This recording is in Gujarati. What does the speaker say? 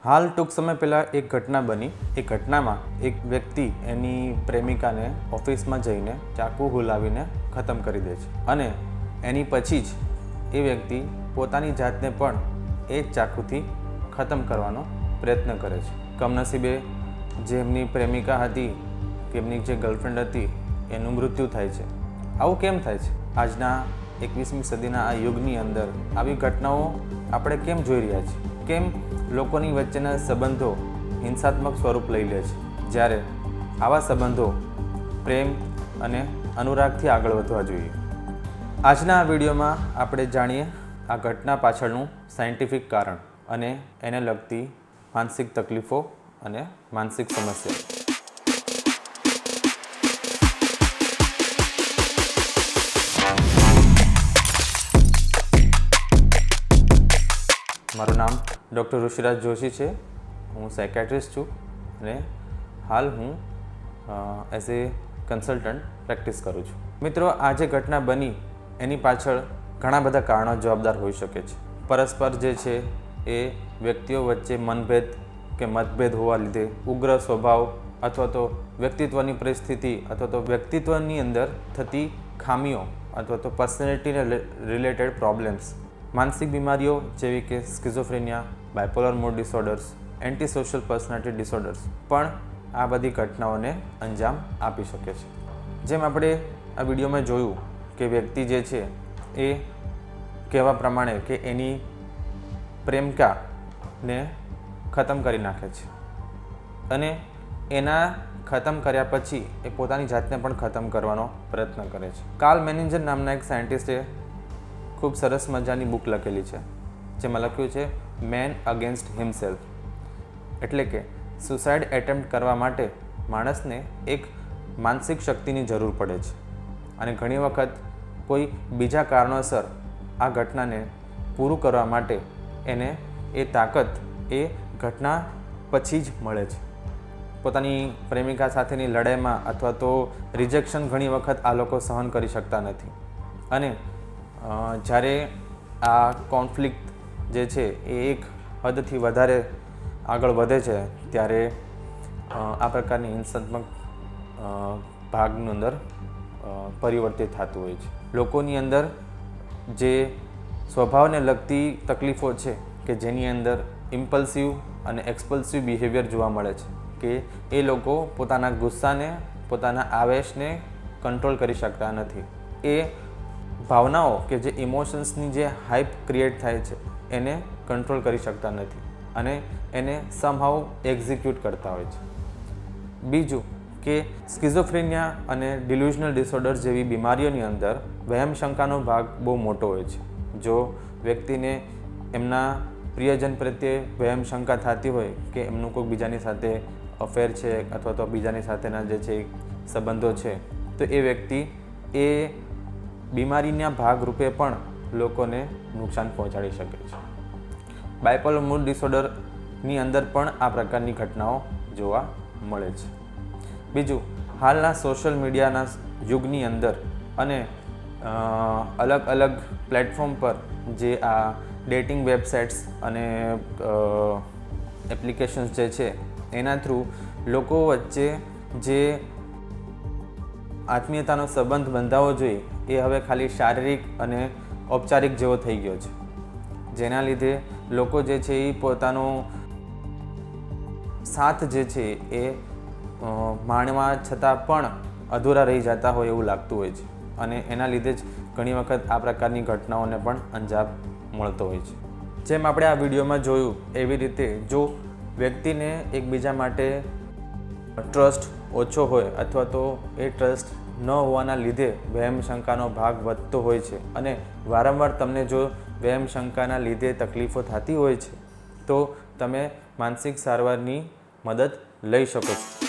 હાલ ટૂંક સમય પહેલાં એક ઘટના બની। એ ઘટનામાં એક વ્યક્તિ એની પ્રેમિકાને ઓફિસમાં જઈને ચાકુ હુલાવીને ખતમ કરી દે છે અને એની પછી જ એ વ્યક્તિ પોતાની જાતને પણ એ જ ચાકુથી ખતમ કરવાનો પ્રયત્ન કરે છે। કમનસીબે જે એમની પ્રેમિકા હતી કે એમની જે ગર્લફ્રેન્ડ હતી એનું મૃત્યુ થાય છે। આવું કેમ થાય છે? આજના 21મી સદીના આ યુગની અંદર આવી ઘટનાઓ આપણે કેમ જોઈ રહ્યા છીએ? કેમ લોકોની વચ્ચેના સંબંધો હિંસાત્મક સ્વરૂપ લઈ લે છે, જ્યારે આવા સંબંધો પ્રેમ અને અનુરાગથી આગળ વધવા જોઈએ? આજના આ વિડીયોમાં આપણે જાણીએ આ ઘટના પાછળનું સાયન્ટિફિક કારણ અને એને લગતી માનસિક તકલીફો અને માનસિક સમસ્યાઓ। મારું નામ ડૉક્ટર ઋષિરાજ જોશી છે। હું સાયકેટ્રિસ્ટ છું અને હાલ હું એઝ એ કન્સલ્ટન્ટ પ્રેક્ટિસ કરું છું। મિત્રો, આ જે ઘટના બની એની પાછળ ઘણા બધા કારણો જવાબદાર હોઈ શકે છે। પરસ્પર જે છે એ વ્યક્તિઓ વચ્ચે મનભેદ કે મતભેદ હોવા લીધે, ઉગ્ર સ્વભાવ અથવા તો વ્યક્તિત્વની પરિસ્થિતિ અથવા તો વ્યક્તિત્વની અંદર થતી ખામીઓ અથવા તો પર્સનાલિટીને રિલેટેડ પ્રોબ્લેમ્સ, માનસિક બીમારીઓ જેવી કે schizophrenia, bipolar mood disorders, anti social personality disorders પણ આ બધી ઘટનાઓને અંજામ આપી શકે છે। જેમ આપણે આ વિડીયોમાં જોયું કે વ્યક્તિ જે છે એ કહેવા પ્રમાણે કે એની પ્રેમિકાને ખતમ કરી નાખે છે અને એના ખતમ કર્યા પછી એ પોતાની જાતને પણ ખતમ કરવાનો પ્રયત્ન કરે છે। કાર્લ મેનિન્જર નામના એક સાયન્ટિસ્ટે ખૂબ સરસ મજાની બુક લખેલી છે, જેમાં લખ્યું છે મેન અગેન્સ્ટ હિમસેલ્ફ, એટલે કે સુસાઇડ એટેમ્પ્ટ કરવા માટે માણસને એક માનસિક શક્તિની જરૂર પડે છે અને ઘણી વખત કોઈ બીજા કારણોસર આ ઘટનાને પૂરું કરવા માટે એને એ તાકાત એ ઘટના પછી જ મળે છે। પોતાની પ્રેમિકા સાથેની લડાઈમાં અથવા તો રિજેક્શન ઘણી વખત આ લોકો સહન કરી શકતા નથી અને જ્યારે આ કોન્ફ્લિક્ટ જે છે એ એક હદથી વધારે આગળ વધે છે ત્યારે આ પ્રકારની હિંસાત્મક ભાગની અંદર પરિવર્તિત થતું હોય છે। લોકોની અંદર જે સ્વભાવને લગતી તકલીફો છે કે જેની અંદર ઇમ્પલ્સિવ અને એક્સપલ્સિવ બિહેવિયર જોવા મળે છે કે એ લોકો પોતાના ગુસ્સાને, પોતાના આવેશને કંટ્રોલ કરી શકતા નથી। એ ભાવનાઓ કે જે ઇમોશન્સની જે હાઇપ ક્રિએટ થાય છે એને કંટ્રોલ કરી શકતા નથી અને એને સમહાઉ એક્ઝિક્યુટ કરતા હોય છે। બીજું કે સ્કિઝોફ્રેનિયા અને ડિલ્યુઝનલ ડિસઓર્ડર જેવી બીમારીઓની અંદર વહેમ શંકાનો ભાગ બહુ મોટો હોય છે। જો વ્યક્તિને એમના પ્રિયજન પ્રત્યે વહેમ શંકા થતી હોય કે એમનું કોઈ બીજાની સાથે અફેર છે અથવા તો બીજાની સાથેના જે છે સંબંધો છે, તો એ વ્યક્તિ એ બીમારીના ભાગરૂપે પણ લોકોને નુકસાન પહોંચાડી શકે છે। બાયપોલર મૂડ ડિસઓર્ડરની અંદર પણ આ પ્રકારની ઘટનાઓ જોવા મળે છે। બીજું, હાલના સોશિયલ મીડિયાના યુગની અંદર અને અલગ અલગ પ્લેટફોર્મ પર જે આ ડેટિંગ વેબસાઇટ્સ અને એપ્લિકેશન્સ જે છે એના થ્રુ લોકો વચ્ચે જે આત્મીયતાનો સંબંધ બંધાવવો જોઈએ એ હવે ખાલી શારીરિક અને ઔપચારિક જેવો થઈ ગયો છે, જેના લીધે લોકો જે છે એ પોતાનો સાથ જે છે એ માણવા છતાં પણ અધૂરા રહી જતા હોય એવું લાગતું હોય છે અને એના લીધે જ ઘણી વખત આ પ્રકારની ઘટનાઓને પણ અંજામ મળતો હોય છે। જેમ આપણે આ વિડીયોમાં જોયું એવી રીતે જો વ્યક્તિને એકબીજા માટે ટ્રસ્ટ ઓછો હોય અથવા તો એ ટ્રસ્ટ ન હોવાના લીધે વહેમ શંકાનો ભાગ વધતો હોય છે અને વારંવાર તમને જો વહેમ શંકાના લીધે તકલીફો થતી હોય છે તો તમે માનસિક સારવારની મદદ લઈ શકો છો।